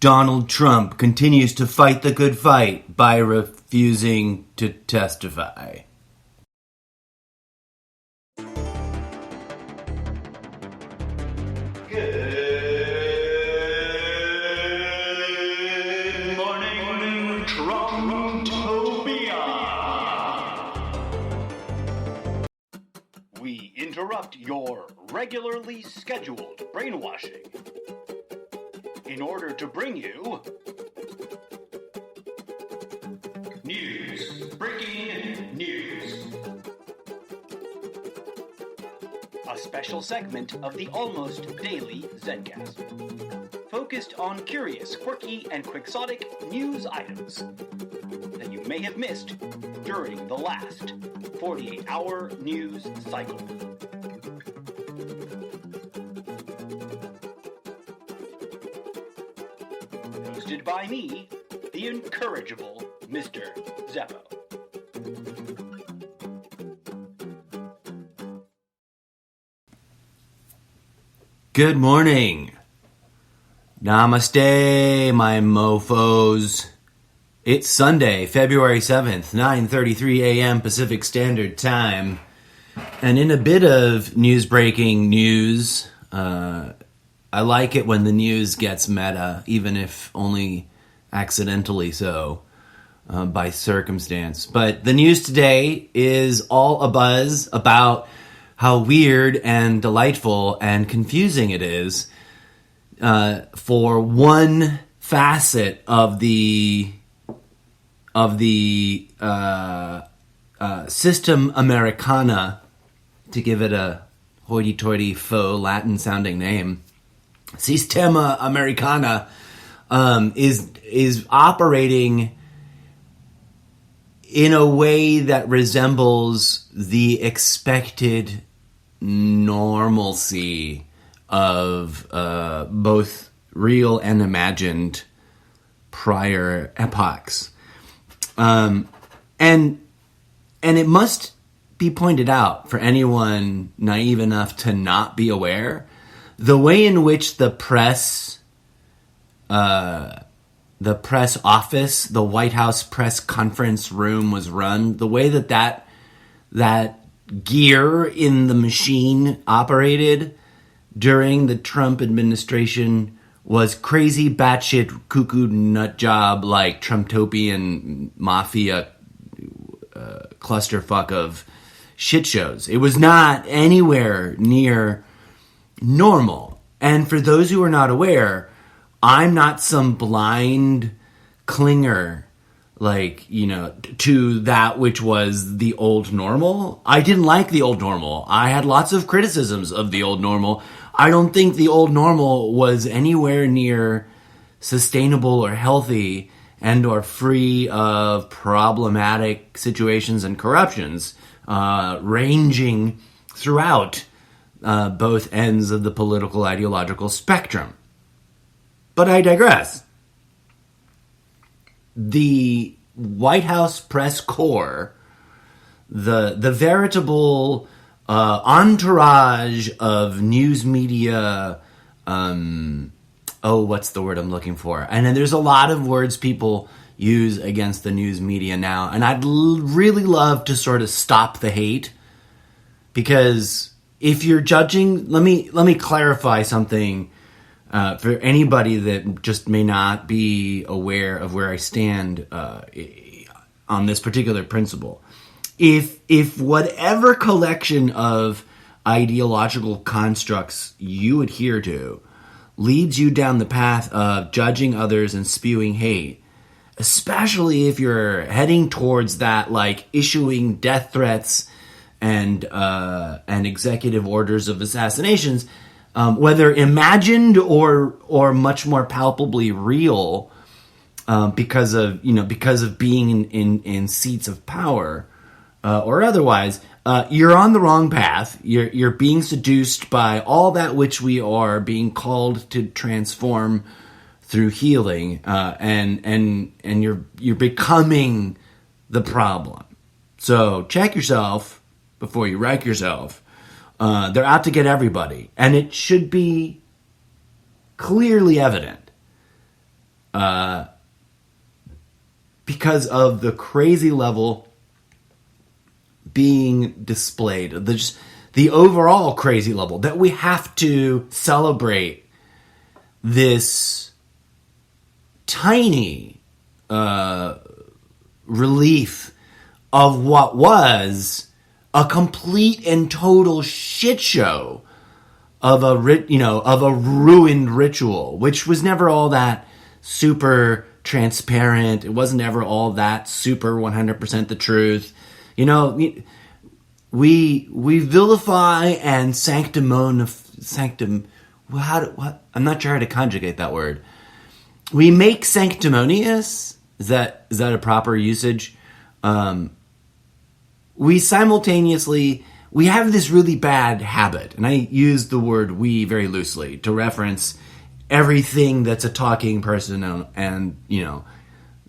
Donald Trump continues to fight the good fight by refusing to testify. Good morning, Trumptopia. We interrupt your regularly scheduled brainwashing in order to bring you breaking news. A special segment of the almost daily Zencast, focused on curious, quirky, and quixotic news items that you may have missed during the last 48-hour news cycle. Hosted by me, the incorrigible Mr. Zeppo. Good morning. Namaste, my mofos. It's Sunday, February 7th, 9:33 a.m. Pacific Standard Time. And in a bit of news-breaking news, I like it when the news gets meta, even if only accidentally so, by circumstance. But the news today is all abuzz about how weird and delightful and confusing it is for one facet of the System Americana, to give it a hoity-toity faux Latin-sounding name. Sistema Americana is operating in a way that resembles the expected normalcy of both real and imagined prior epochs. And it must be pointed out for anyone naive enough to not be aware, the way in which the press office, the White House press conference room was run, the way that gear in the machine operated during the Trump administration was crazy, batshit, cuckoo nut job, like Trumptopian mafia clusterfuck of shit shows. It was not anywhere near normal. And for those who are not aware, I'm not some blind clinger, to that which was the old normal. I didn't like the old normal. I had lots of criticisms of the old normal. I don't think the old normal was anywhere near sustainable or healthy and or free of problematic situations and corruptions, ranging throughout both ends of the political ideological spectrum. But I digress. The White House press corps, the veritable entourage of news media, what's the word I'm looking for? And then there's a lot of words people use against the news media now, and I'd really love to sort of stop the hate, because if you're judging, let me clarify something for anybody that just may not be aware of where I stand on this particular principle. If whatever collection of ideological constructs you adhere to leads you down the path of judging others and spewing hate, especially if you're heading towards that, like issuing death threats and executive orders of assassinations, whether imagined or much more palpably real, because of being in seats of power, or otherwise, you're on the wrong path. You're being seduced by all that which we are being called to transform through healing, and you're becoming the problem. So check yourself before you wreck yourself. They're out to get everybody, and it should be clearly evident because of the crazy level being displayed, the overall crazy level, that we have to celebrate this tiny relief of what was a complete and total shit show of a ruined ritual, which was never all that super transparent. It wasn't ever all that super 100% the truth. We vilify and I'm not sure how to conjugate that word. We make sanctimonious. Is that a proper usage? We have this really bad habit, and I use the word "we" very loosely to reference everything that's a talking person and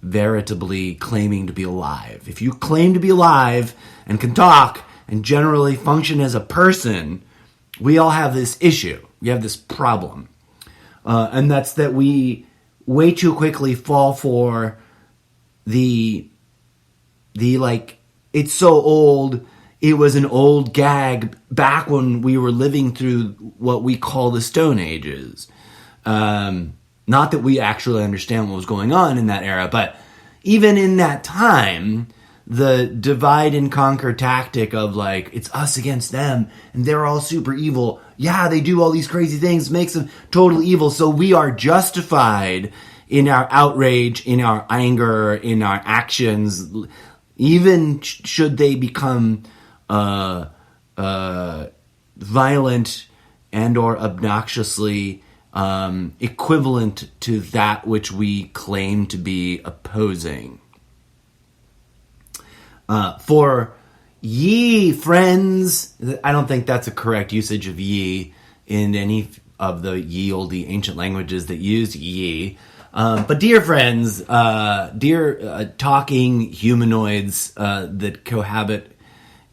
veritably claiming to be alive. If you claim to be alive and can talk and generally function as a person, we all have this issue. We have this problem. And that's that we way too quickly fall for the it's so old, it was an old gag back when we were living through what we call the Stone Ages. Not that we actually understand what was going on in that era, but even in that time, the divide and conquer tactic of it's us against them, and they're all super evil. Yeah, they do all these crazy things, makes them totally evil, so we are justified in our outrage, in our anger, in our actions, even should they become violent and or obnoxiously equivalent to that which we claim to be opposing. For ye friends, I don't think that's a correct usage of ye in any of the ye olde ancient languages that use ye. But dear friends, dear talking humanoids that cohabit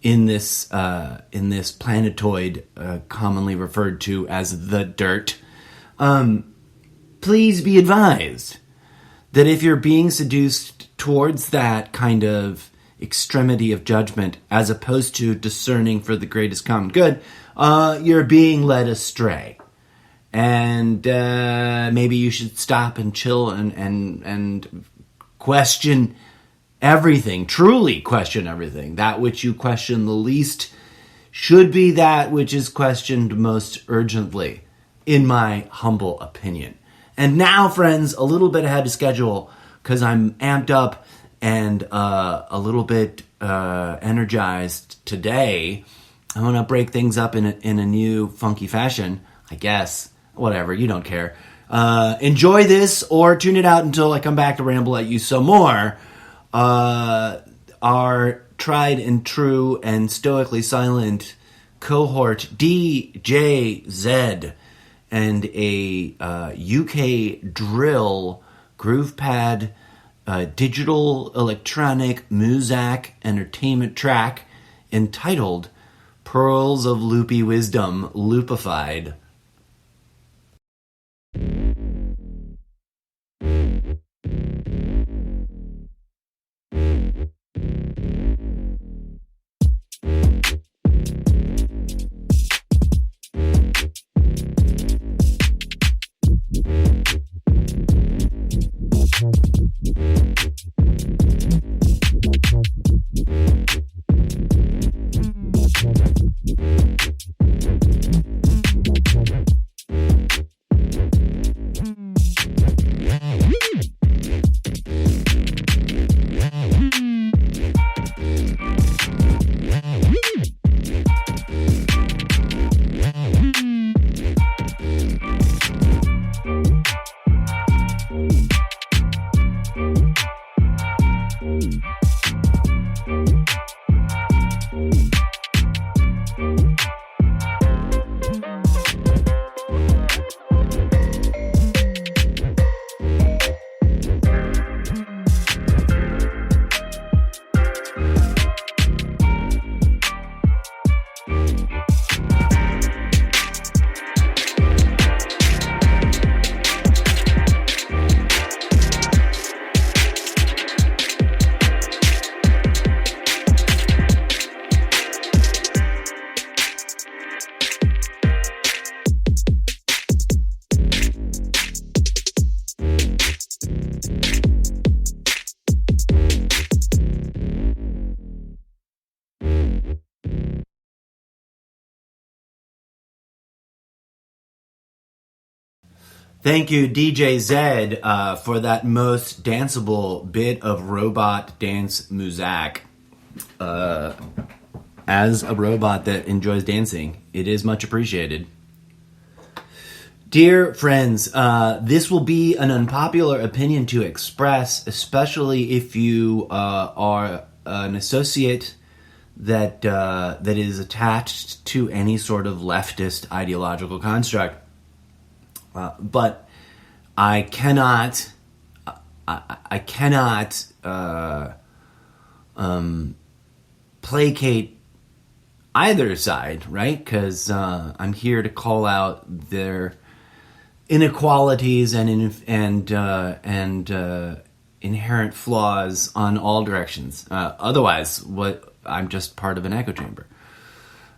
in this planetoid commonly referred to as the dirt, please be advised that if you're being seduced towards that kind of extremity of judgment as opposed to discerning for the greatest common good, you're being led astray. And maybe you should stop and chill and question everything, truly question everything. That which you question the least should be that which is questioned most urgently, in my humble opinion. And now, friends, a little bit ahead of schedule, because I'm amped up and a little bit energized today. I want to break things up in a new funky fashion, I guess. Whatever, you don't care. Enjoy this or tune it out until I come back to ramble at you some more. Our tried and true and stoically silent cohort DJZ and a UK drill groove pad digital electronic muzak entertainment track entitled Pearls of Loopy Wisdom Loopified. Thank you, DJ Zed, for that most danceable bit of robot dance muzak. As a robot that enjoys dancing, it is much appreciated. Dear friends, this will be an unpopular opinion to express, especially if you are an associate that is attached to any sort of leftist ideological construct. But I cannot placate either side, right? Because I'm here to call out their inequalities and inherent flaws on all directions. Otherwise, I'm just part of an echo chamber.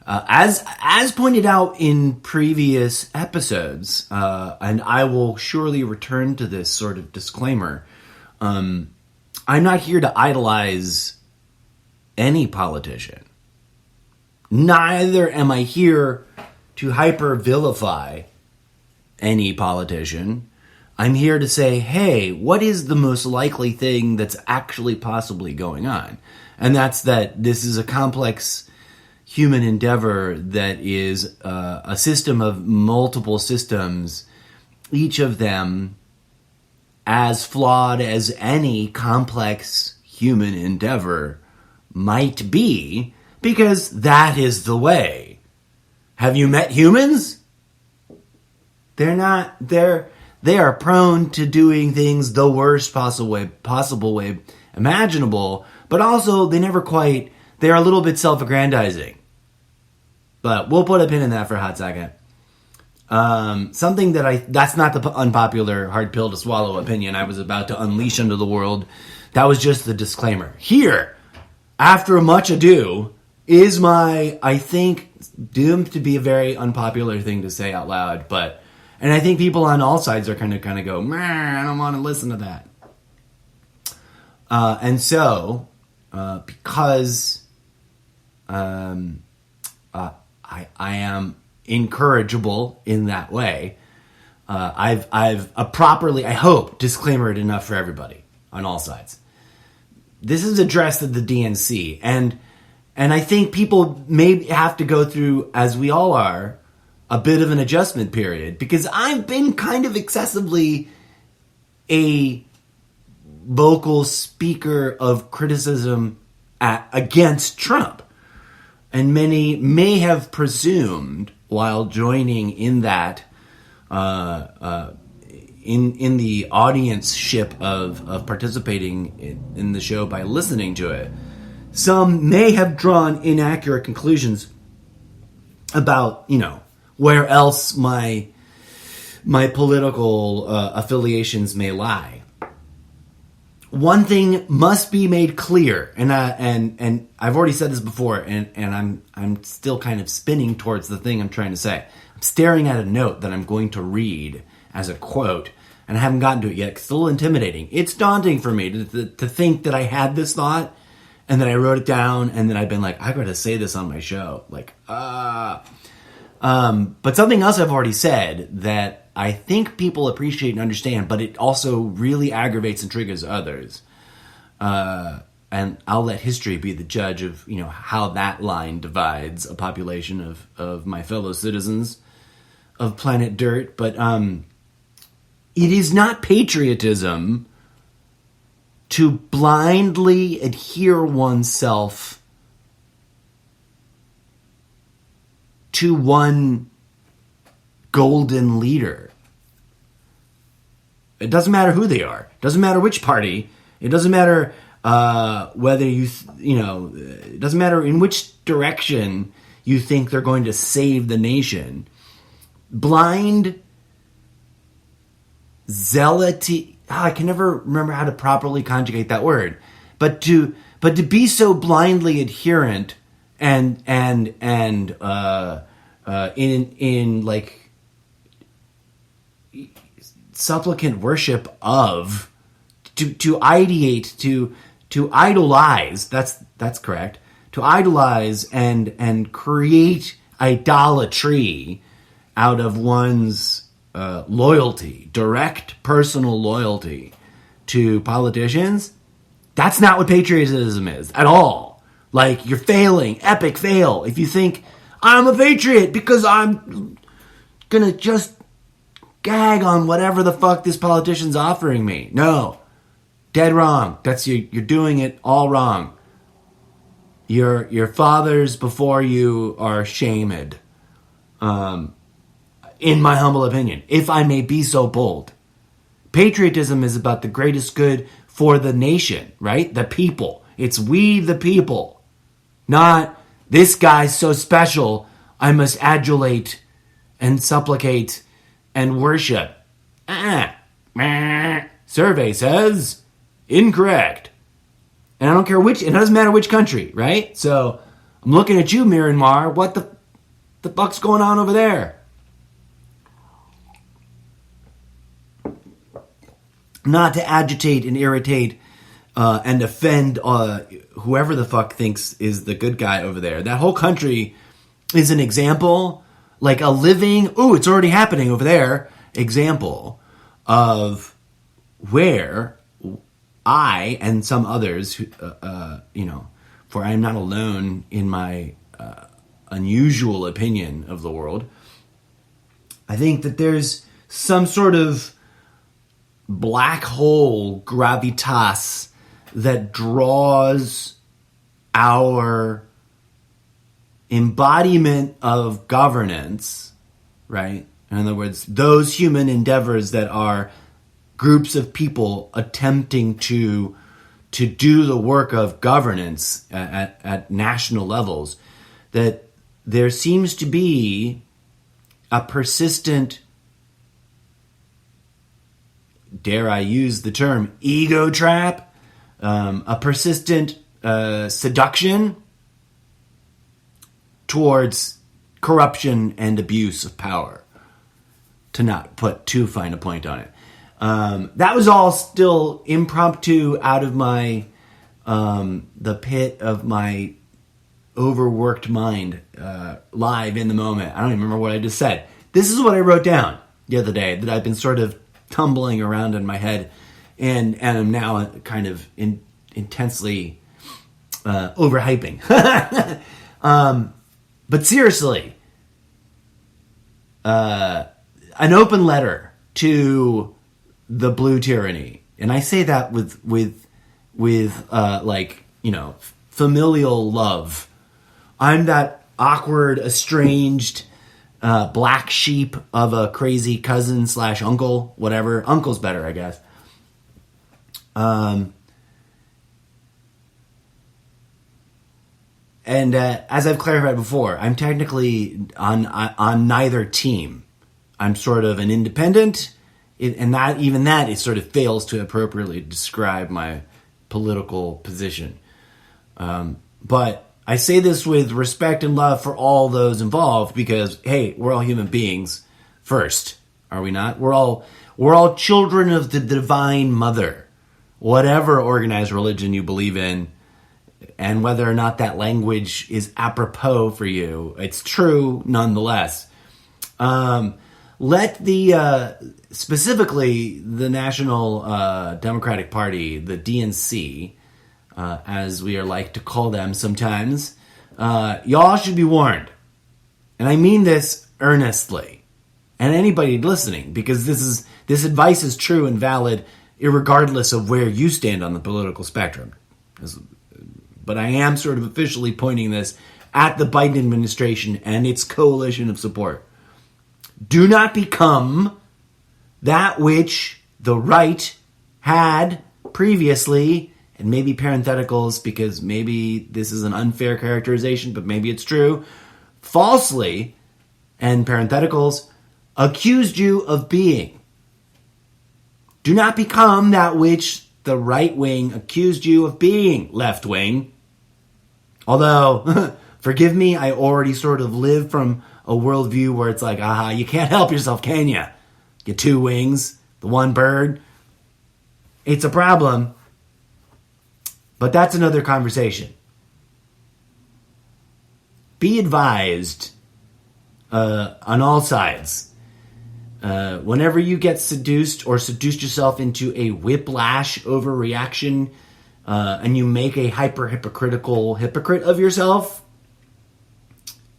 As pointed out in previous episodes, and I will surely return to this sort of disclaimer, I'm not here to idolize any politician. Neither am I here to hyper-vilify any politician. I'm here to say, hey, what is the most likely thing that's actually possibly going on? And that's that this is a complex human endeavor that is a system of multiple systems, each of them as flawed as any complex human endeavor might be, because that is the way. Have you met humans? They are prone to doing things the worst possible way imaginable, but also they are a little bit self-aggrandizing. But we'll put a pin in that for a hot second. Something that's not the unpopular hard pill to swallow opinion I was about to unleash into the world. That was just the disclaimer. Here, after much ado, is my, I think, doomed to be a very unpopular thing to say out loud. And I think people on all sides are kind of go, I don't want to listen to that. Because I am incorrigible in that way, I've properly, I hope, disclaimered enough for everybody on all sides. This is addressed at the DNC, and I think people may have to go through, as we all are, a bit of an adjustment period, because I've been kind of excessively a vocal speaker of criticism against Trump. And many may have presumed, while joining in that, in the audience-ship of participating in the show by listening to it, some may have drawn inaccurate conclusions about, where else my political affiliations may lie. One thing must be made clear, and I've already said this before, and I'm still kind of spinning towards the thing I'm trying to say. I'm staring at a note that I'm going to read as a quote, and I haven't gotten to it yet. It's a little intimidating. It's daunting for me to think that I had this thought, and that I wrote it down, and then I've been like, I gotta say this on my show. But something else I've already said that I think people appreciate and understand, but it also really aggravates and triggers others. And I'll let history be the judge of, how that line divides a population of my fellow citizens of planet Dirt. But it is not patriotism to blindly adhere oneself to one golden leader. It doesn't matter who they are. It doesn't matter which party. It doesn't matter whether it doesn't matter in which direction you think they're going to save the nation. Blind zealotry. I can never remember how to properly conjugate that word. But to be so blindly adherent and in like supplicant worship of, to ideate, to idolize, that's correct, to idolize and create idolatry out of one's loyalty, direct personal loyalty to politicians, that's not what patriotism is at all. Like, you're failing, epic fail, if you think, I'm a patriot because I'm gonna just gag on whatever the fuck this politician's offering me. No. Dead wrong. You're doing it all wrong. Your fathers before you are shamed. In my humble opinion, if I may be so bold. Patriotism is about the greatest good for the nation, right? The people. It's we the people. Not, this guy's so special, I must adulate and supplicate and worship. Survey says incorrect. And I don't care which, it doesn't matter which country, right? So I'm looking at you, Myanmar. What the fuck's going on over there? Not to agitate and irritate and offend whoever the fuck thinks is the good guy over there. That whole country is an example, like a living, it's already happening over there, example of where I and some others, for I am not alone in my unusual opinion of the world. I think that there's some sort of black hole gravitas that draws our embodiment of governance, right? In other words, those human endeavors that are groups of people attempting to do the work of governance at national levels, that there seems to be a persistent, dare I use the term, ego trap, a persistent seduction towards corruption and abuse of power, to not put too fine a point on it. That was all still impromptu out of my the pit of my overworked mind, live in the moment. I don't even remember what I just said. This is what I wrote down the other day that I've been sort of tumbling around in my head, and I'm now kind of intensely overhyping. But seriously, an open letter to the blue tyranny, and I say that with familial love. I'm that awkward, estranged black sheep of a crazy cousin / uncle, whatever. Uncle's better, I guess. And as I've clarified before, I'm technically on neither team. I'm sort of an independent, and that it sort of fails to appropriately describe my political position. But I say this with respect and love for all those involved, because hey, we're all human beings first, are we not? We're all children of the Divine Mother, whatever organized religion you believe in, and whether or not that language is apropos for you, it's true nonetheless. Let specifically the National Democratic Party, the DNC, as we are like to call them sometimes, y'all should be warned. And I mean this earnestly. And anybody listening, because this advice is true and valid irregardless of where you stand on the political spectrum. But I am sort of officially pointing this at the Biden administration and its coalition of support. Do not become that which the right had previously, and maybe parentheticals, because maybe this is an unfair characterization, but maybe it's true, falsely, and parentheticals, accused you of being. Do not become that which the right wing accused you of being, left wing. Although, forgive me, I already sort of live from a worldview where it's like, you can't help yourself, can you? You two wings, the one bird. It's a problem. But that's another conversation. Be advised on all sides. Whenever you get seduced or seduced yourself into a whiplash overreaction, and you make a hypocritical hypocrite of yourself,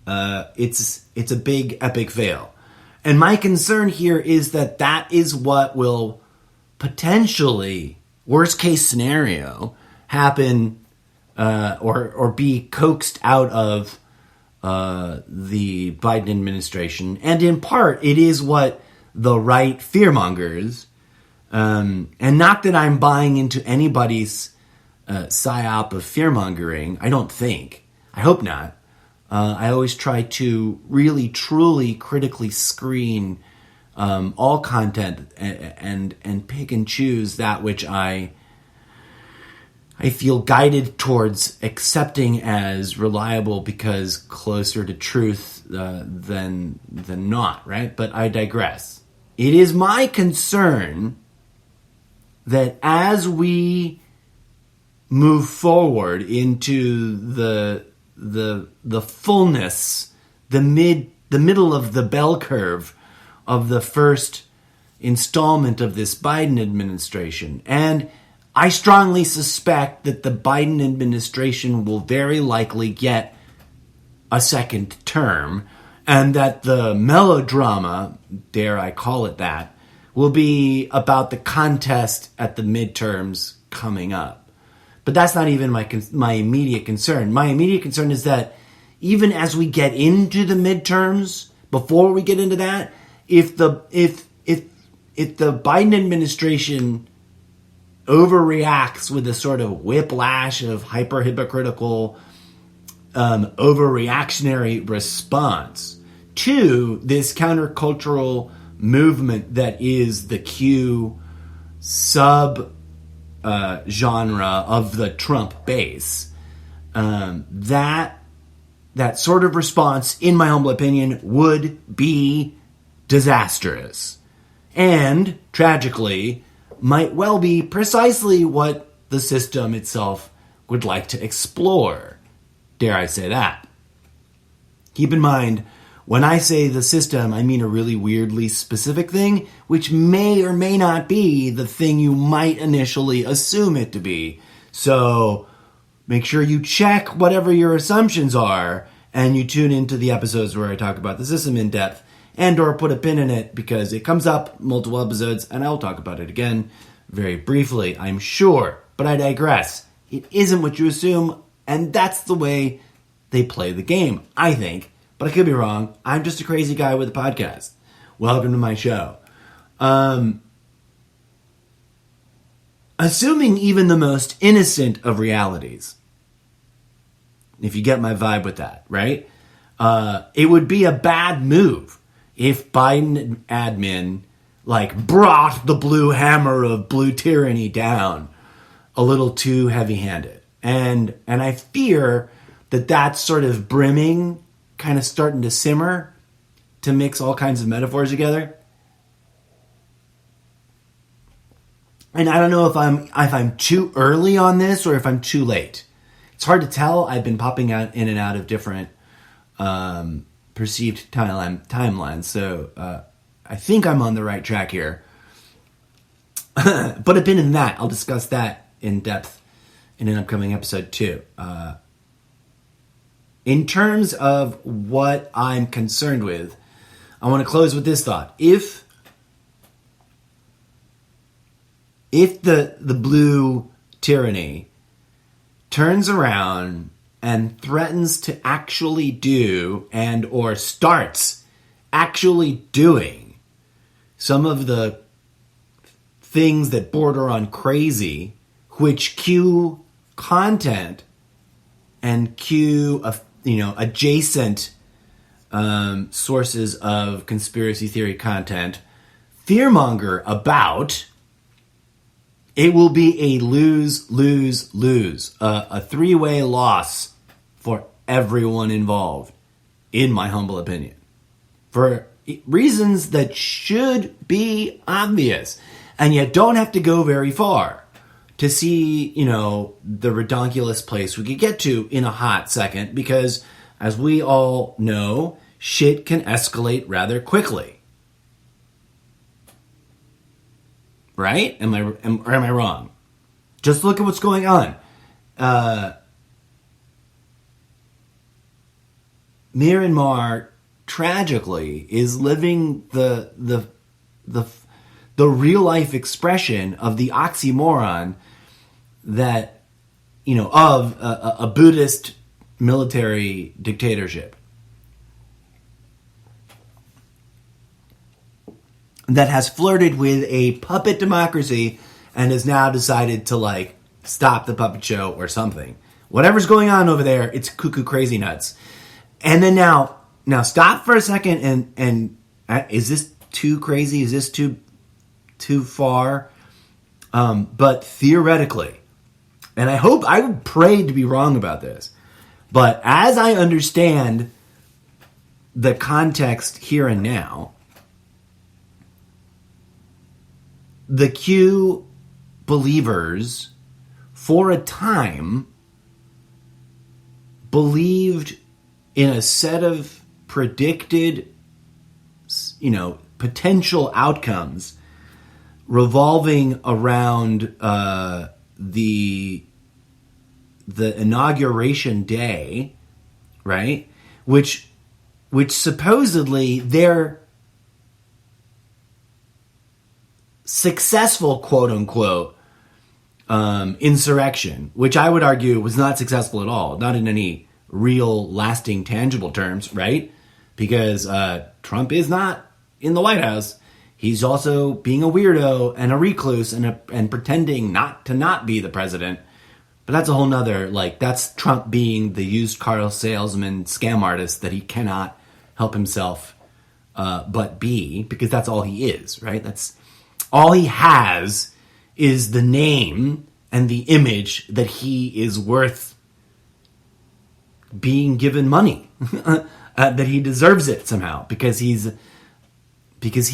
it's a big epic fail. And my concern here is that is what will potentially, worst case scenario, happen or be coaxed out of the Biden administration. And in part, it is what the right fearmongers, and not that I'm buying into anybody's psyop of fearmongering, I don't think. I hope not. I always try to really, truly, critically screen all content and pick and choose that which I feel guided towards accepting as reliable because closer to truth than not, right? But I digress. It is my concern that as we move forward into the fullness, the middle of the bell curve of the first installment of this Biden administration. And I strongly suspect that the Biden administration will very likely get a second term, and that the melodrama, dare I call it that, will be about the contest at the midterms coming up. But that's not even my immediate concern. My immediate concern is that even as we get into the midterms, before we get into that, if the Biden administration overreacts with a sort of whiplash of hyper-hypocritical, overreactionary response to this countercultural movement that is the Q sub genre of the Trump base, that sort of response, in my humble opinion, would be disastrous. And, tragically, might well be precisely what the system itself would like to explore. Dare I say that? Keep in mind, when I say the system, I mean a really weirdly specific thing, which may or may not be the thing you might initially assume it to be. So make sure you check whatever your assumptions are, and you tune into the episodes where I talk about the system in depth, and or put a pin in it, because it comes up multiple episodes, and I'll talk about it again very briefly, I'm sure. But I digress. It isn't what you assume, and that's the way they play the game, I think. But I could be wrong. I'm just a crazy guy with a podcast. Welcome to my show. Assuming even the most innocent of realities, if you get my vibe with that, right? It would be a bad move if Biden admin brought the blue hammer of blue tyranny down a little too heavy-handed. And I fear that that's sort of brimming, kind of starting to simmer, to mix all kinds of metaphors together. And I don't know if I'm too early on this or if I'm too late. It's hard to tell. I've been popping out in and out of different perceived timelines, so I think I'm on the right track here. But a pin in that. I'll discuss that in depth in an upcoming episode too. In terms of what I'm concerned with, I want to close with this thought. If the blue tyranny turns around and threatens to actually do and or starts actually doing some of the things that border on crazy, which cue content and cue adjacent sources of conspiracy theory content fearmonger about, it will be a lose-lose-lose, a three-way loss for everyone involved, in my humble opinion, for reasons that should be obvious, and yet don't have to go very far to see, the redonkulous place we could get to in a hot second, because, as we all know, shit can escalate rather quickly. right? Am I wrong? Just look at what's going on. Myanmar tragically is living the real life expression of the oxymoron that, of a Buddhist military dictatorship that has flirted with a puppet democracy and has now decided to stop the puppet show or something. Whatever's going on over there, it's cuckoo crazy nuts. And then now stop for a second and is this too crazy? Is this too far? But theoretically, and I would pray to be wrong about this, but as I understand the context here and now, the Q believers, for a time, believed in a set of predicted, potential outcomes revolving around the inauguration day, right? Which supposedly their successful, quote unquote, insurrection, which I would argue was not successful at all, not in any real, lasting, tangible terms, right? Because Trump is not in the White House. He's also being a weirdo and a recluse and pretending not to be the president. But that's a whole nother, that's Trump being the used car salesman scam artist that he cannot help himself but be, because that's all he is, right? That's all he has is the name and the image that he is worth being given money, that he deserves it somehow, because he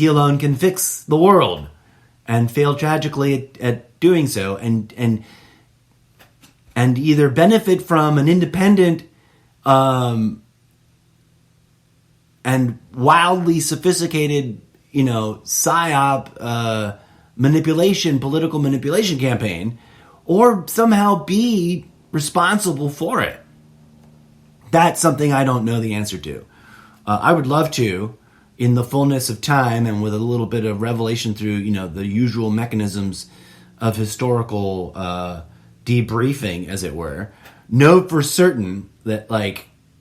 alone can fix the world, and failed tragically at doing so, and either benefit from an independent and wildly sophisticated, psyop political manipulation campaign, or somehow be responsible for it. That's something I don't know the answer to. I would love to, in the fullness of time and with a little bit of revelation through, the usual mechanisms of historical debriefing, as it were, know for certain that,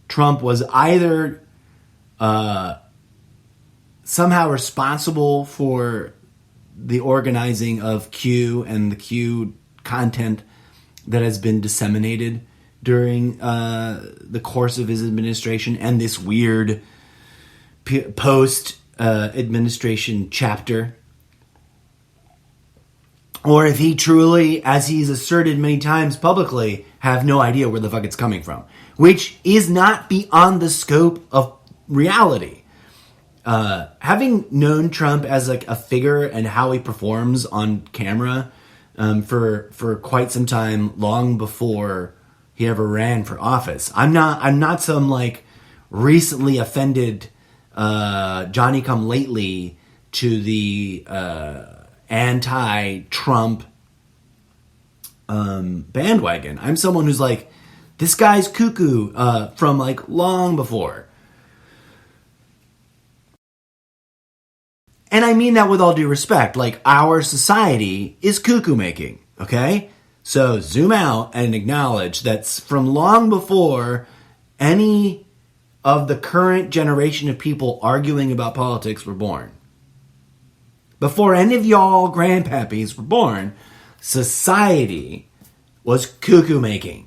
Trump was either somehow responsible for the organizing of Q and the Q content that has been disseminated during the course of his administration, and this weird post-administration chapter. Or if he truly, as he's asserted many times publicly, have no idea where the fuck it's coming from. Which is not beyond the scope of reality. Having known Trump as a figure and how he performs on camera for quite some time, long before he ever ran for office, I'm not some recently offended Johnny come lately to the anti-Trump bandwagon. I'm someone who's this guy's cuckoo from long before. And I mean that with all due respect. Our society is cuckoo making, okay? So zoom out and acknowledge that's from long before any of the current generation of people arguing about politics were born. Before any of y'all grandpappies were born, society was cuckoo making.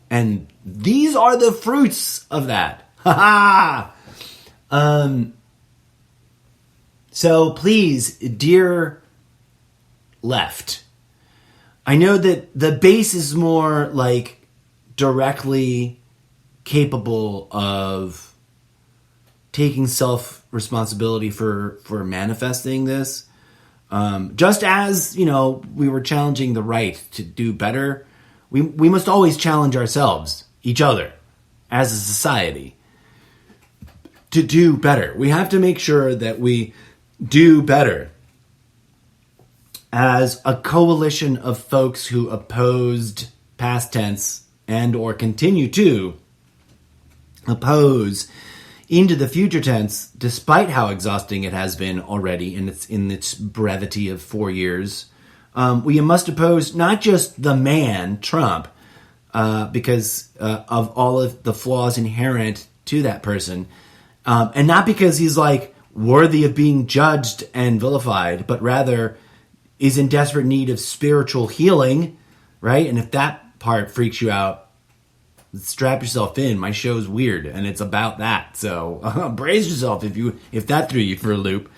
And these are the fruits of that. Ha ha! So please, dear left, I know that the base is more directly capable of taking self-responsibility for manifesting this. Just as, we were challenging the right to do better, we must always challenge ourselves, each other, as a society, to do better. We have to make sure that we do better. as a coalition of folks who opposed past tense and or continue to oppose into the future tense, despite how exhausting it has been already in its brevity of 4 years. We must oppose not just the man, Trump, because of all of the flaws inherent to that person, and not because he's like worthy of being judged and vilified, but rather is in desperate need of spiritual healing, right? And if that part freaks you out, strap yourself in. My show's weird, and it's about that. So brace yourself if that threw you for a loop.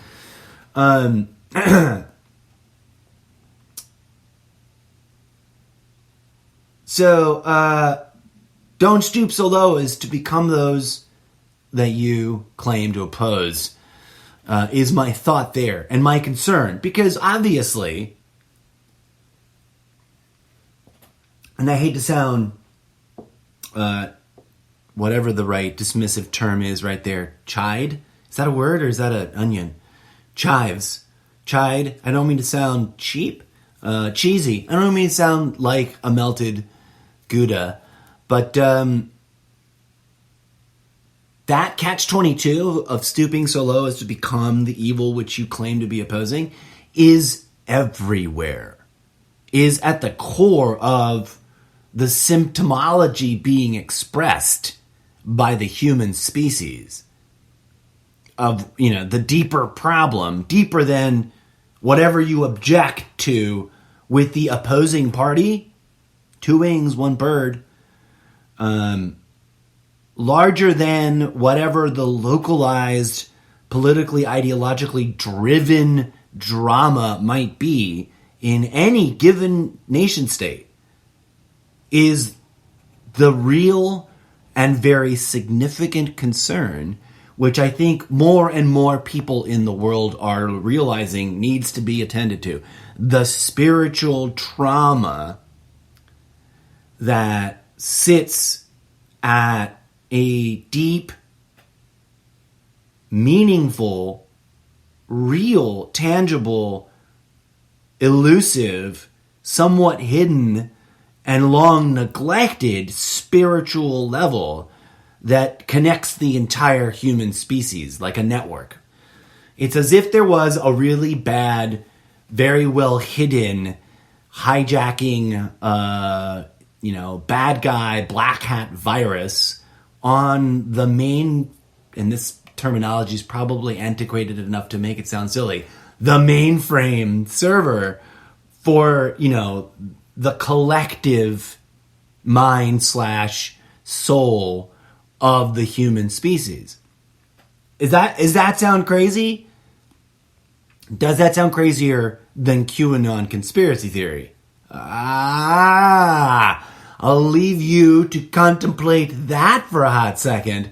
So don't stoop so low as to become those that you claim to oppose. Is my thought there and my concern, because obviously, and I hate to sound whatever the right dismissive term is right there, chide? Is that a word or is that an onion? Chives. Chide. I don't mean to sound cheap. Cheesy. I don't mean to sound like a melted Gouda. But that catch-22 of stooping so low as to become the evil which you claim to be opposing is everywhere. Is at the core of the symptomology being expressed by the human species of, the deeper problem, deeper than whatever you object to with the opposing party. 2 wings, 1 bird. Larger than whatever the localized, politically, ideologically driven drama might be in any given nation state, is the real and very significant concern, which I think more and more people in the world are realizing needs to be attended to. The spiritual trauma that sits at a deep, meaningful, real, tangible, elusive, somewhat hidden, and long neglected spiritual level that connects the entire human species like a network. It's as if there was a really bad, very well hidden hijacking, bad guy, black hat virus on the main, and this terminology is probably antiquated enough to make it sound silly, the mainframe server for, the collective mind / soul of the human species. Is that sound crazy? Does that sound crazier than QAnon conspiracy theory? I'll leave you to contemplate that for a hot second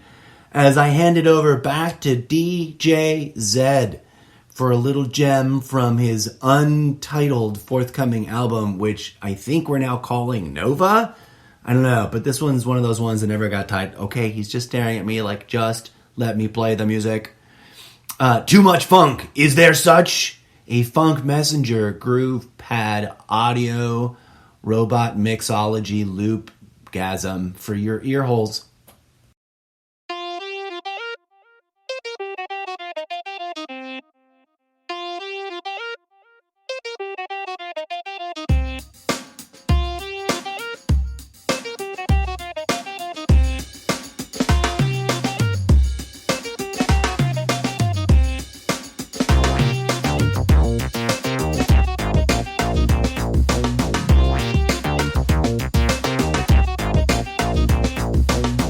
as I hand it over back to DJ Zed for a little gem from his untitled forthcoming album, which I think we're now calling Nova? I don't know, but this one's one of those ones that never got titled. Okay, he's just staring at me like, just let me play the music. Too much funk. Is there such a funk messenger groove pad audio robot mixology loop gasm for your ear holes? Thank you.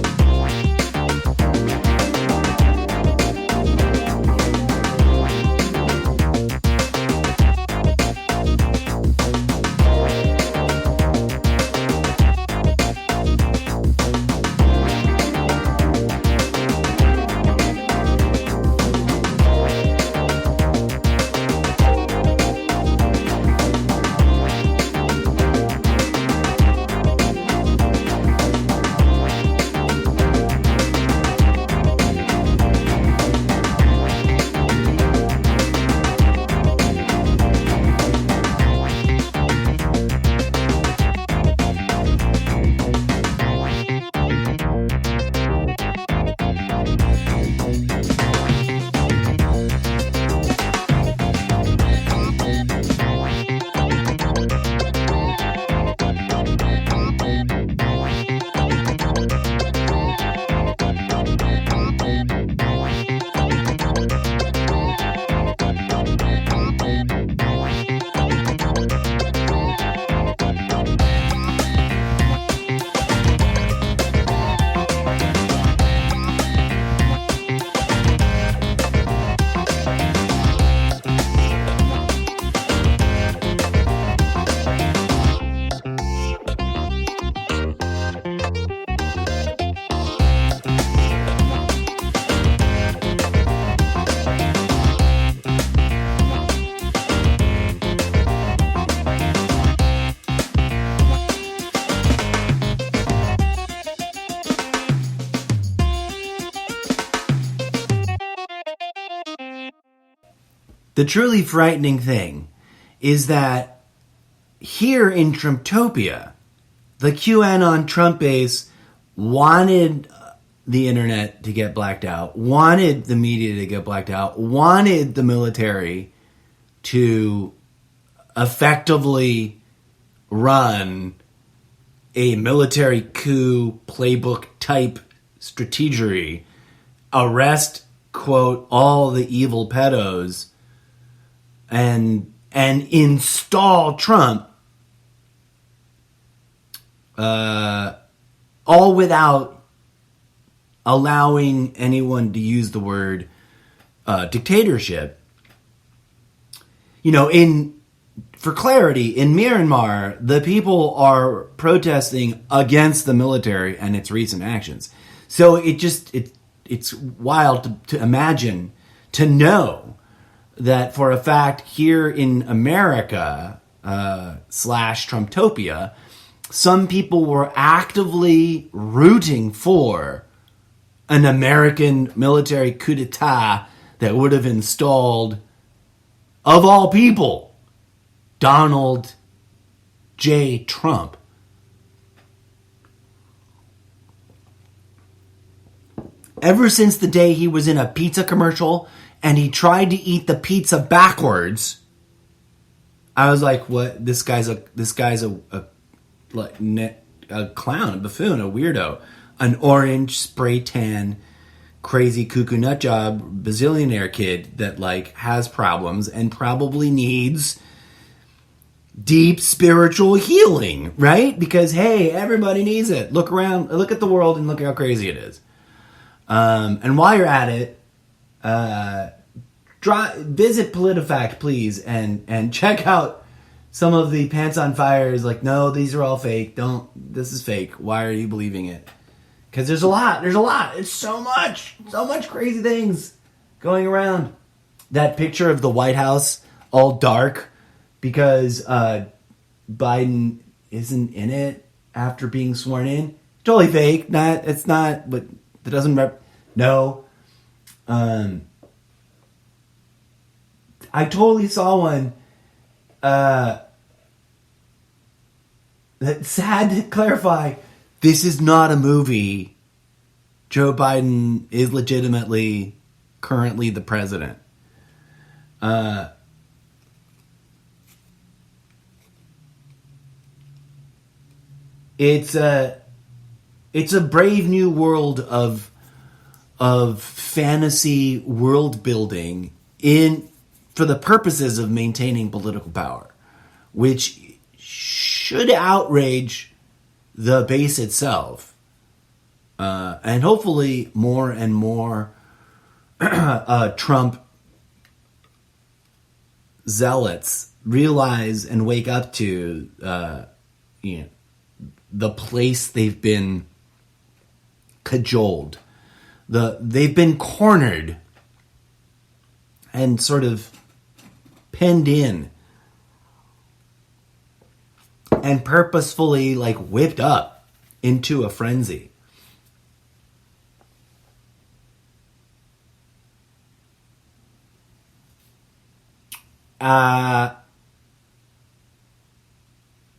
The truly frightening thing is that here in Trumptopia, the QAnon Trump base wanted the internet to get blacked out, wanted the media to get blacked out, wanted the military to effectively run a military coup playbook type strategy, arrest, quote, all the evil pedos, and install Trump, all without allowing anyone to use the word dictatorship. You know, for clarity, in Myanmar, the people are protesting against the military and its recent actions. So it's wild to imagine, to know that for a fact here in America, / Trumptopia, some people were actively rooting for an American military coup d'etat that would have installed, of all people, Donald J. Trump. Ever since the day he was in a pizza commercial and he tried to eat the pizza backwards, I was like, "What? This guy's a clown, a buffoon, a weirdo, an orange spray tan, crazy cuckoo nut job bazillionaire kid that like has problems and probably needs deep spiritual healing, right? Because hey, everybody needs it. Look around, look at the world, and look how crazy it is." And while you're at it, visit PolitiFact, please, and check out some of the Pants on Fires. Like, no, these are all fake. This is fake. Why are you believing it? Because there's a lot. It's so much crazy things going around. That picture of the White House all dark because Biden isn't in it after being sworn in. Totally fake. It's not, but that doesn't no. I totally saw one. That sad to clarify, this is not a movie. Joe Biden is legitimately currently the president. It's a brave new world of fantasy world building for the purposes of maintaining political power, which should outrage the base itself, and hopefully more and more Trump zealots realize and wake up to the place they've been cajoled. They've been cornered and sort of penned in and purposefully like whipped up into a frenzy.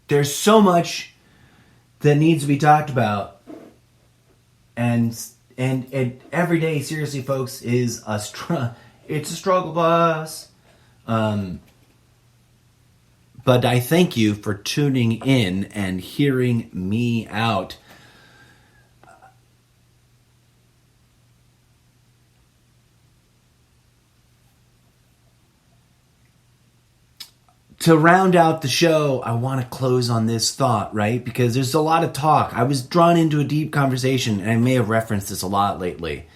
There's so much that needs to be talked about, and every day, seriously, folks, is it's a struggle bus. But I thank you for tuning in and hearing me out. To round out the show, I want to close on this thought, right? Because there's a lot of talk. I was drawn into a deep conversation, and I may have referenced this a lot lately.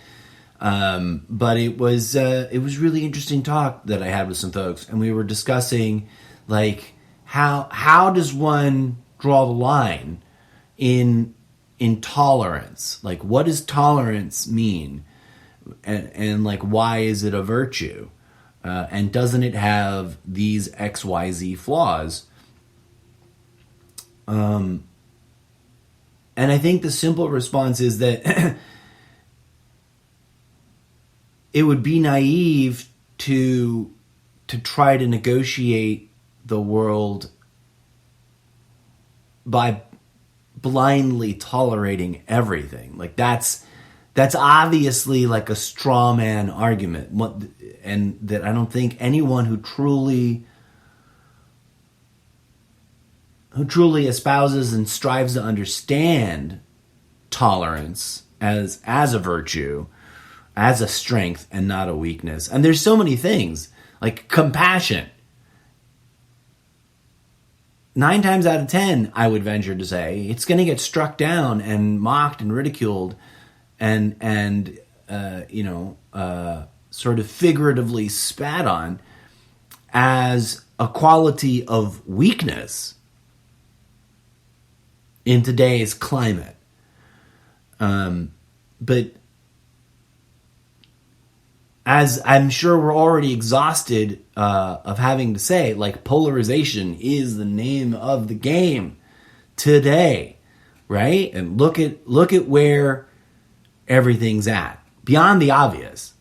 But it was really interesting talk that I had with some folks, and we were discussing like how does one draw the line in tolerance? Like, what does tolerance mean, and like why is it a virtue? And doesn't it have these XYZ flaws? And I think the simple response is that it would be naive to to try to negotiate the world by blindly tolerating everything. Like that's obviously like a straw man argument, and that I don't think anyone who truly espouses and strives to understand tolerance as a virtue, as a strength and not a weakness. And there's so many things, like compassion. 9 times out of 10, I would venture to say, it's going to get struck down and mocked and ridiculed and sort of figuratively spat on as a quality of weakness in today's climate. But as I'm sure we're already exhausted of having to say, like, polarization is the name of the game today, right? And look at where everything's at, beyond the obvious.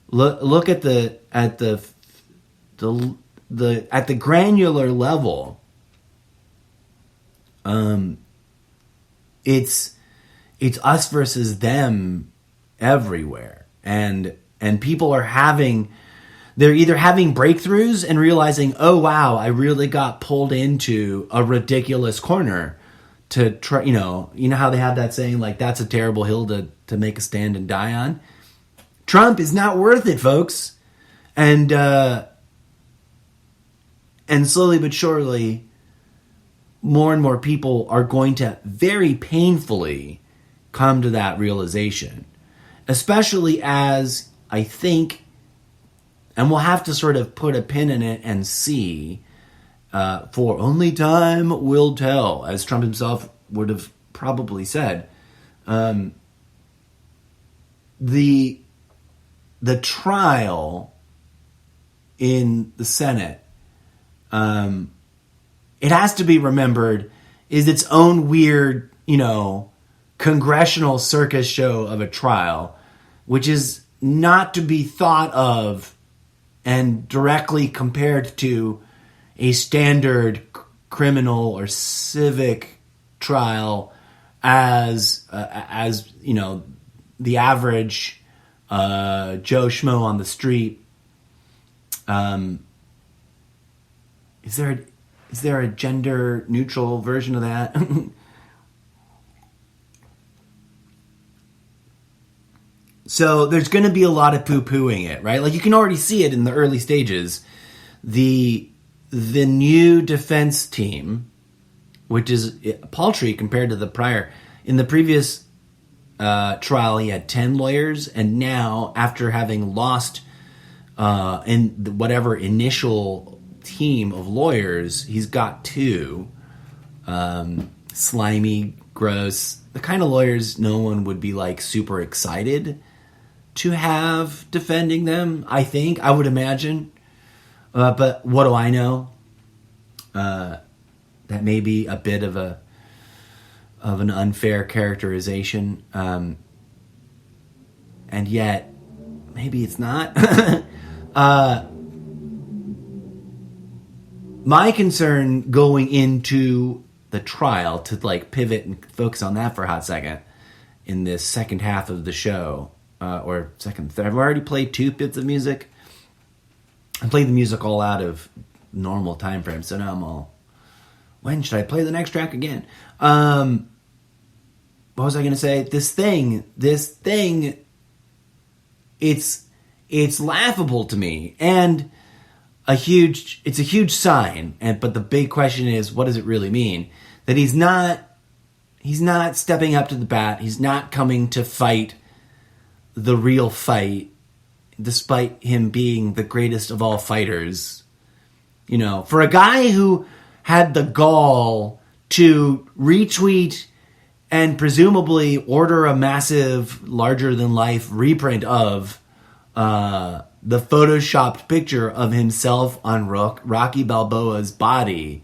Look at the granular level. It's us versus them everywhere, and people are they're either having breakthroughs and realizing, oh wow, I really got pulled into a ridiculous corner to try, you know how they have that saying, like, that's a terrible hill to make a stand and die on. Trump is not worth it, folks. And slowly but surely, more and more people are going to very painfully come to that realization, especially as I think, and we'll have to sort of put a pin in it and see, for only time will tell, as Trump himself would have probably said. The trial in the Senate, it has to be remembered, is its own weird, congressional circus show of a trial, which is not to be thought of and directly compared to a standard criminal or civic trial as the average Joe Schmo on the street. Is there a gender neutral version of that? So there's going to be a lot of poo-pooing it, right? Like, you can already see it in the early stages. The new defense team, which is paltry compared to the prior. In the previous trial, he had 10 lawyers, and now, after having lost in whatever initial team of lawyers, he's got 2. Slimy, gross, the kind of lawyers no one would be like super excited to have defending them, I would imagine. But what do I know? That may be a bit of an unfair characterization. And yet, maybe it's not. My concern going into the trial, to like pivot and focus on that for a hot second in this second half of the show, or second, third. I've already played 2 bits of music. I played the music all out of normal time frame, so now I'm all, when should I play the next track again? What was I going to say? This thing, it's laughable to me, and it's a huge sign. But the big question is, what does it really mean? That he's not stepping up to the bat. He's not coming to fight the real fight, despite him being the greatest of all fighters. For a guy who had the gall to retweet and presumably order a massive, larger-than-life reprint of the photoshopped picture of himself on Rocky Balboa's body,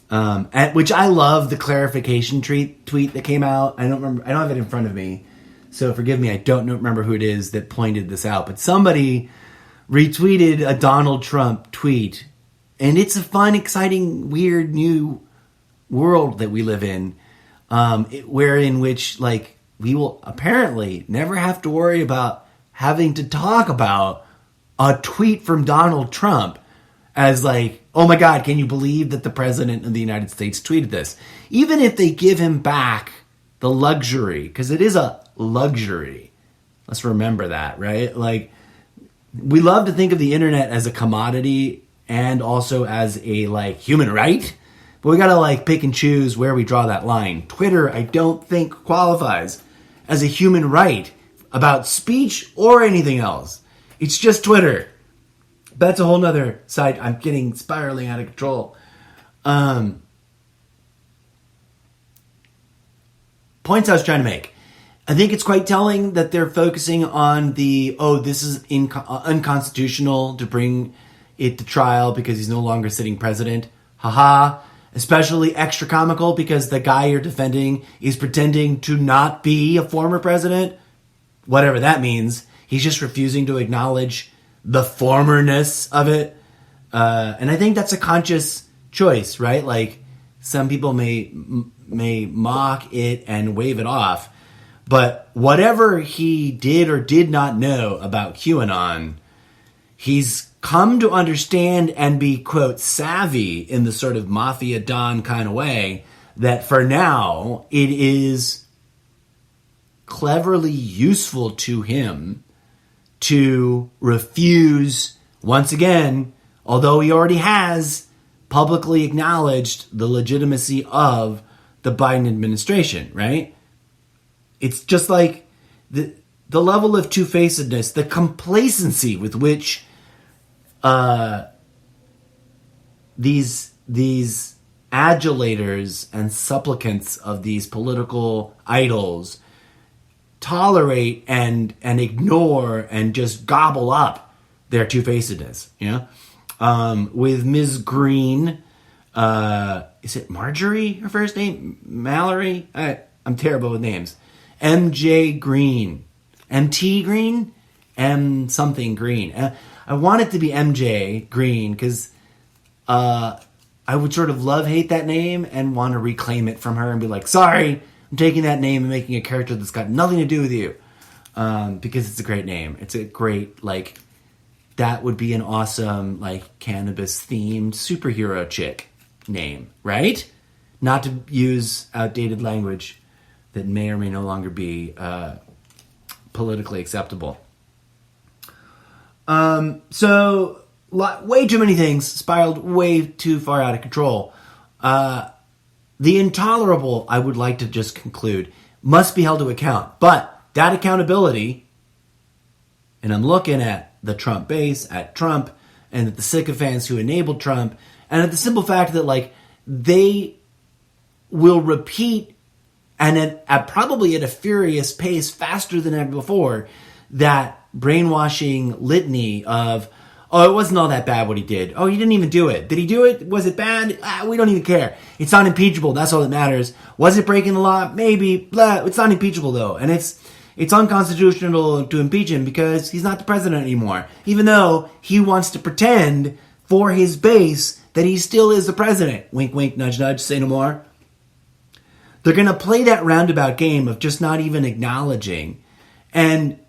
which I love the clarification tweet that came out. I don't have it in front of me, so forgive me. I don't remember who it is that pointed this out, but somebody retweeted a Donald Trump tweet. And it's a fun, exciting, weird new world that we live in, in which like we will apparently never have to worry about having to talk about a tweet from Donald Trump as like, oh my God, can you believe that the president of the United States tweeted this? Even if they give him back the luxury, because it is a luxury. Let's remember that, right? Like, we love to think of the internet as a commodity and also as a like human right, but we gotta like pick and choose where we draw that line. Twitter, I don't think qualifies as a human right about speech or anything else. It's just Twitter. That's a whole nother side. I'm getting spiraling out of control. Points I was trying to make. I think it's quite telling that they're focusing on this is unconstitutional to bring it to trial because he's no longer sitting president. Haha. Especially extra comical because the guy you're defending is pretending to not be a former president. Whatever that means. He's just refusing to acknowledge the formerness of it. And I think that's a conscious choice, right? Like, some people may mock it and wave it off. But whatever he did or did not know about QAnon, he's come to understand and be, quote, savvy in the sort of Mafia Don kind of way that for now it is cleverly useful to him to refuse, once again, although he already has publicly acknowledged the legitimacy of the Biden administration, right? It's just like the level of two-facedness, the complacency with which these adulators and supplicants of these political idols tolerate and ignore and just gobble up their two-facedness, you know? With Ms. Green, is it Marjorie, her first name? Mallory? I'm terrible with names. MJ Green. MT Green? M something Green. I want it to be MJ Green because I would sort of love-hate that name and want to reclaim it from her and be like, sorry, I'm taking that name and making a character that's got nothing to do with you. Because it's a great name. It's a great, like, that would be an awesome, like, cannabis-themed superhero chick name, right? Not to use outdated language that may or may no longer be politically acceptable. So, way too many things spiraled way too far out of control. The intolerable, I would like to just conclude, must be held to account. But that accountability, and I'm looking at the Trump base, at Trump, and at the sycophants who enabled Trump, and at the simple fact that, like, they will repeat, and at probably at a furious pace, faster than ever before, that brainwashing litany of, oh, it wasn't all that bad what he did. Oh, he didn't even do it. Did he do it? Was it bad? We don't even care. It's not impeachable. That's all that matters. Was it breaking the law? Maybe. Blah. It's not impeachable, though. And it's unconstitutional to impeach him because he's not the president anymore. Even though he wants to pretend for his base that he still is the president. Wink, wink, nudge, nudge, say no more. They're going to play that roundabout game of just not even acknowledging. And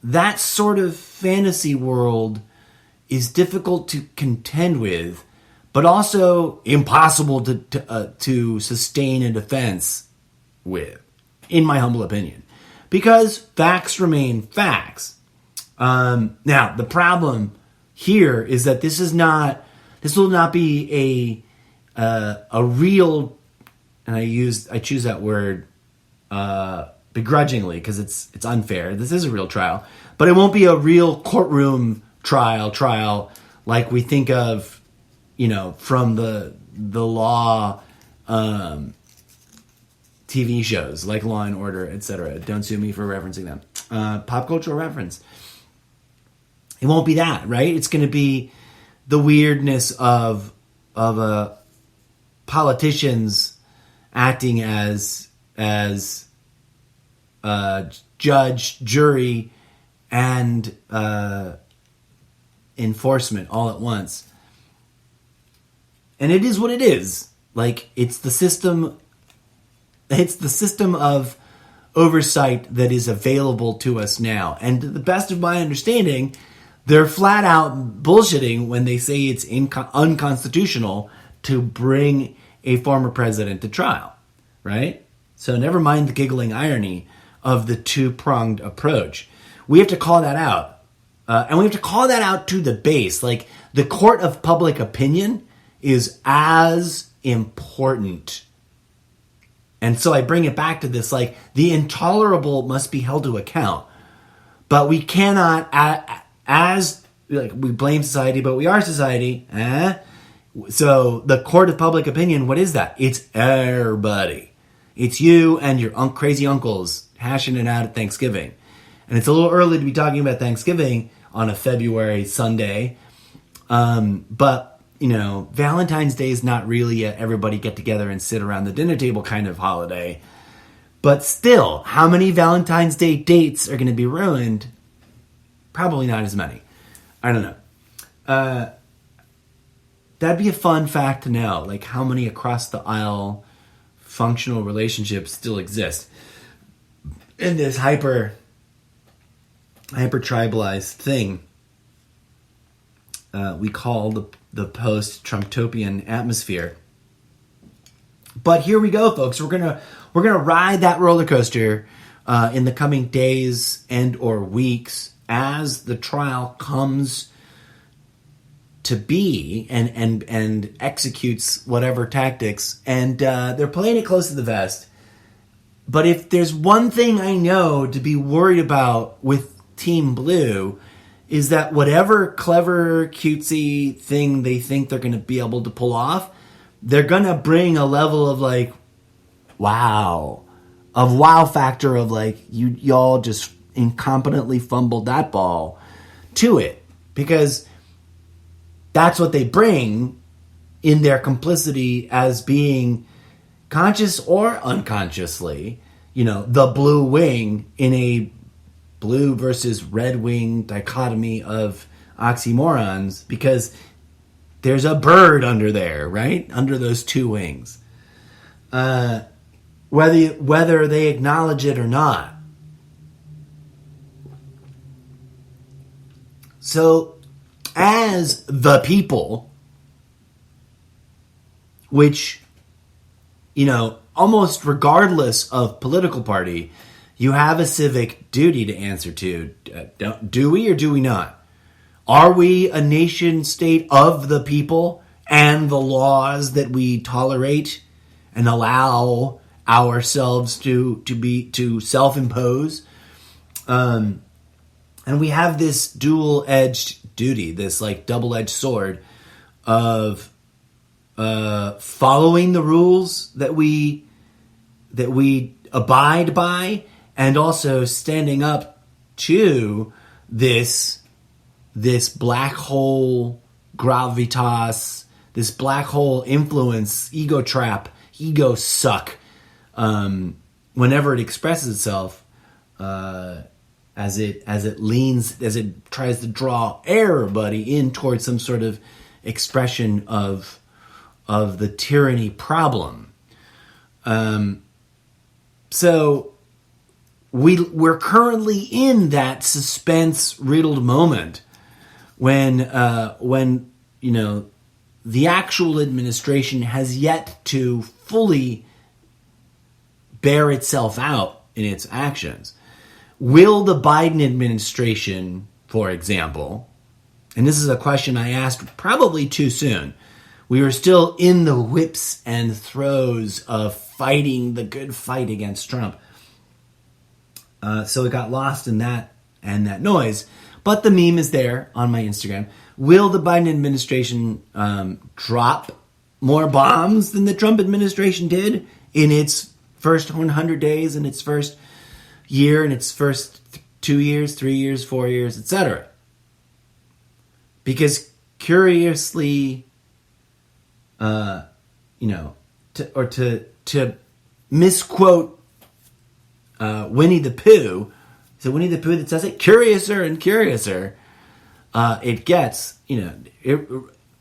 that sort of fantasy world is difficult to contend with, but also impossible to sustain a defense with, in my humble opinion, because facts remain facts. Now, the problem here is that this will not be a real, and I choose that word begrudgingly because it's unfair. This is a real trial, but it won't be a real courtroom trial like we think of, you know, from the law TV shows like Law and Order, etc. Don't sue me for referencing them. Pop cultural reference. It won't be that, right? It's going to be the weirdness of politicians acting as judge, jury, and enforcement all at once. And it is what it is. Like, it's the system of oversight that is available to us now. And to the best of my understanding, they're flat out bullshitting when they say it's unconstitutional to bring a former president to trial, right? So never mind the giggling irony of the two-pronged approach. We have to call that out. And we have to call that out to the base. Like, the court of public opinion is as important. And so I bring it back to this, like, the intolerable must be held to account. But we cannot, we blame society, but we are society. So the court of public opinion, what is that? It's everybody. It's you and your crazy uncles hashing it out at Thanksgiving. And it's a little early to be talking about Thanksgiving on a February Sunday. But, Valentine's Day is not really a everybody get together and sit around the dinner table kind of holiday. But still, how many Valentine's Day dates are going to be ruined? Probably not as many. I don't know. That'd be a fun fact to know, like how many across the aisle functional relationships still exist in this hyper tribalized thing we call the post-Trumptopian atmosphere. But here we go, folks. We're gonna ride that roller coaster in the coming days and or weeks as the trial comes to be and executes whatever tactics. And they're playing it close to the vest. But if there's one thing I know to be worried about with Team Blue, is that whatever clever, cutesy thing they think they're going to be able to pull off, they're going to bring a level of wow factor of y'all just incompetently fumbled that ball to it. Because that's what they bring in their complicity as being conscious or unconsciously, the blue wing in a blue versus red wing dichotomy of oxymorons, because there's a bird under there, right? Under those two wings. Whether they acknowledge it or not. So, as the people, which, almost regardless of political party, you have a civic duty to answer to. Do we or do we not? Are we a nation state of the people and the laws that we tolerate and allow ourselves to self-impose? And we have this dual-edged duty, this double-edged sword of following the rules that we abide by, and also standing up to this black hole gravitas, this black hole influence, ego trap, ego suck, whenever it expresses itself, as it tries to draw everybody in towards some sort of expression of the tyranny problem. So we're currently in that suspense-riddled moment when the actual administration has yet to fully bear itself out in its actions. Will the Biden administration, for example, and this is a question I asked probably too soon, we were still in the whips and throes of fighting the good fight against Trump. So it got lost in that and that noise. But the meme is there on my Instagram. Will the Biden administration drop more bombs than the Trump administration did in its first 100 days, in its first year, in its first 2 years, 3 years, 4 years, etc.? Because curiously, to misquote Winnie the Pooh, so Winnie the Pooh that says it, curiouser and curiouser, it gets,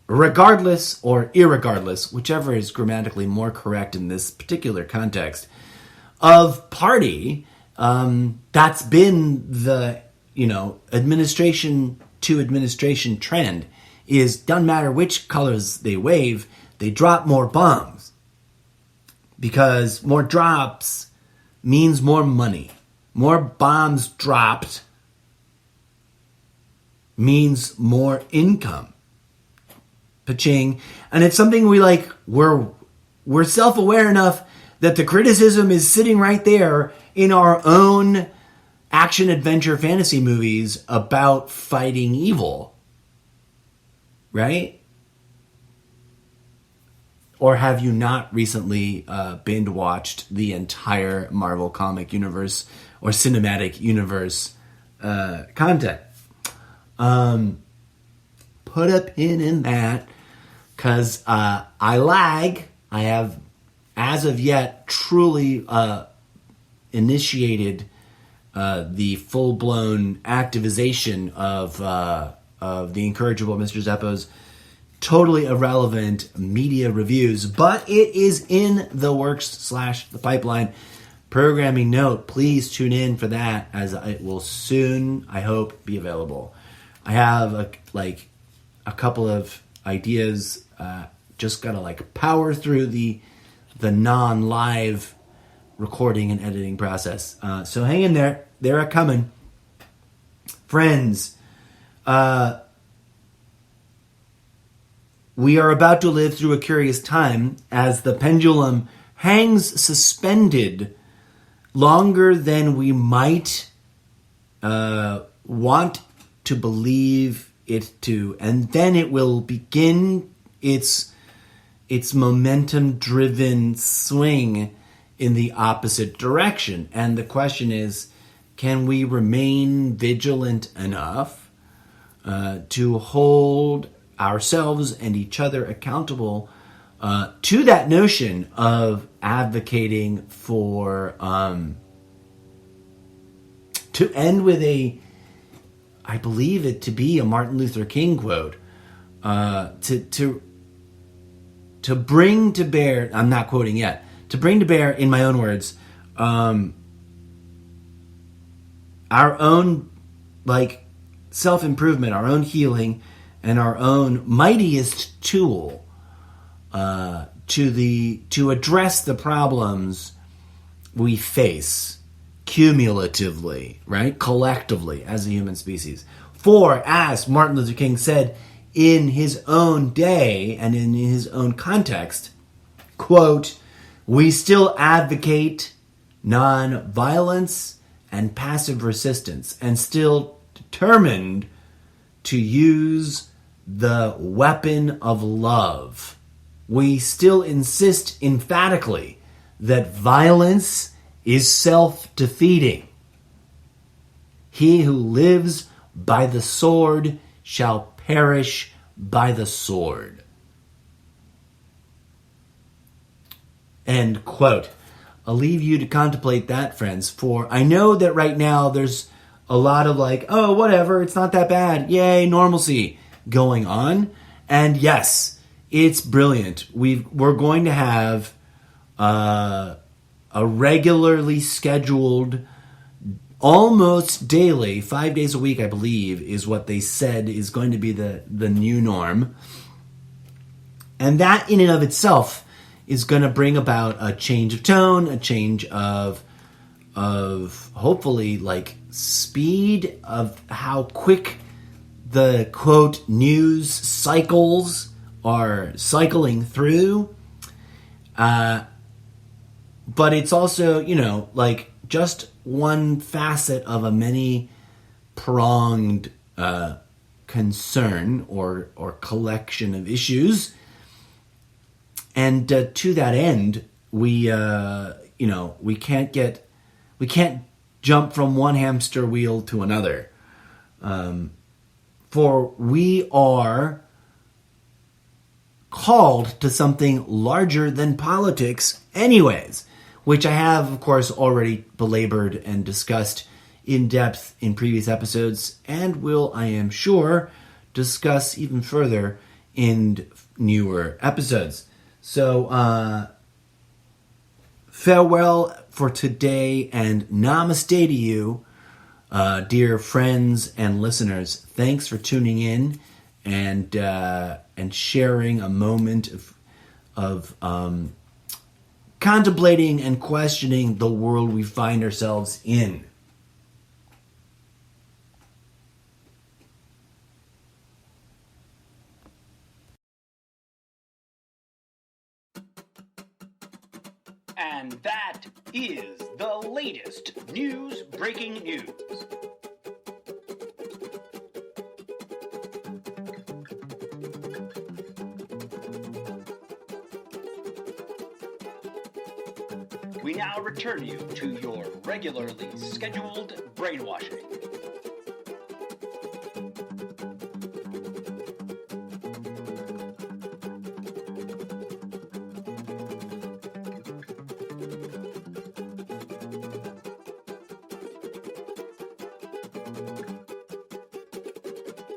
regardless or irregardless, whichever is grammatically more correct in this particular context, of party, that's been the, administration to administration trend, is doesn't matter which colors they wave, they drop more bombs. Because more drops means more money. More bombs dropped means more income. Pa-ching. And it's something we're self-aware enough that the criticism is sitting right there in our own action-adventure fantasy movies about fighting evil. Right? Or have you not recently binge-watched the entire Marvel comic universe or cinematic universe content? Put a pin in that, because I lag. I have, as of yet, truly initiated the full-blown activization of the incorrigible Mr. Zeppo's totally irrelevant media reviews, but it is in the works / the pipeline. Programming note, please tune in for that, as it will soon, I hope, be available. I have a couple of ideas, just gotta power through the non-live recording and editing process. So hang in there. They're coming. Friends, we are about to live through a curious time as the pendulum hangs suspended longer than we might want to believe it to. And then it will begin its momentum-driven swing in the opposite direction. And the question is, can we remain vigilant enough to hold ourselves and each other accountable to that notion of advocating for to end with I believe it to be a Martin Luther King quote, to bring to bear, I'm not quoting yet, to bring to bear, in my own words, our own self-improvement, our own healing, and our own mightiest tool to address the problems we face cumulatively, right? Collectively, as a human species. For, as Martin Luther King said in his own day and in his own context, quote, "We still advocate non-violence and passive resistance, and still determined to use the weapon of love. We still insist emphatically that violence is self-defeating. He who lives by the sword shall perish by the sword." End quote. I'll leave you to contemplate that, friends, for I know that right now there's a lot of oh, whatever, it's not that bad, yay, normalcy going on. And yes, it's brilliant. We're going to have a regularly scheduled, almost daily, 5 days a week, I believe, is what they said is going to be the new norm. And that in and of itself is going to bring about a change of tone, a change of hopefully speed of how quick the quote news cycles are cycling through. But it's also, just one facet of a many-pronged concern or collection of issues. And to that end, we can't jump from one hamster wheel to another. For we are called to something larger than politics anyways, which I have, of course, already belabored and discussed in depth in previous episodes, and will, I am sure, discuss even further in newer episodes. So, farewell for today and namaste to you, dear friends and listeners. Thanks for tuning in and sharing a moment of contemplating and questioning the world we find ourselves in. And that is the latest breaking news. We now return you to your regularly scheduled brainwashing.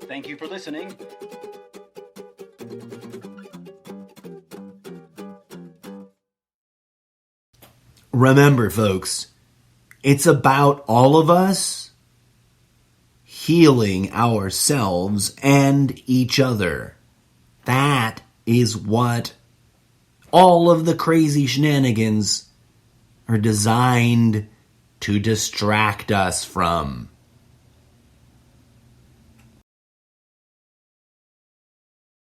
Thank you for listening. Remember, folks, it's about all of us healing ourselves and each other. That is what all of the crazy shenanigans are designed to distract us from.